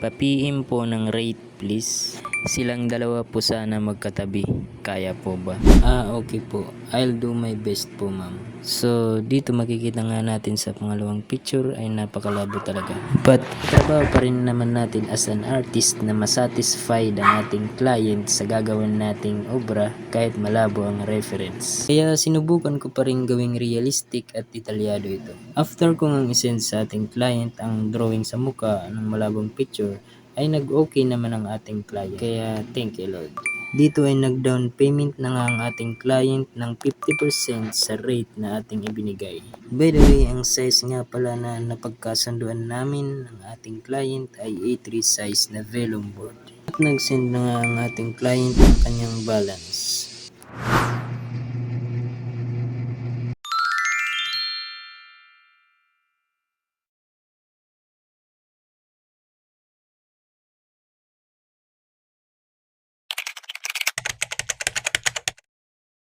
Pa-PM po ng rate please. Silang dalawa po sana magkatabi. Kaya po ba? Okay po. I'll do my best po ma'am. So dito makikita nga natin sa pangalawang picture ay napakalabo talaga. But trabaho pa rin naman natin as an artist na masatisfied ang ating client sa gagawin nating obra kahit malabo ang reference. Kaya sinubukan ko pa rin gawing realistic at detalyado ito. After ko ngang isend sa ating client ang drawing sa muka ng malabong picture, ay nag-okay naman ang ating client. Kaya thank you Lord. Dito ay nag-down payment na nga ang ating client ng 50% sa rate na ating ibinigay. By the way, ang size nga pala na napagkasunduan namin ng ating client ay A3 size na vellum board. At nag-send na nga ang ating client ng kanyang balance.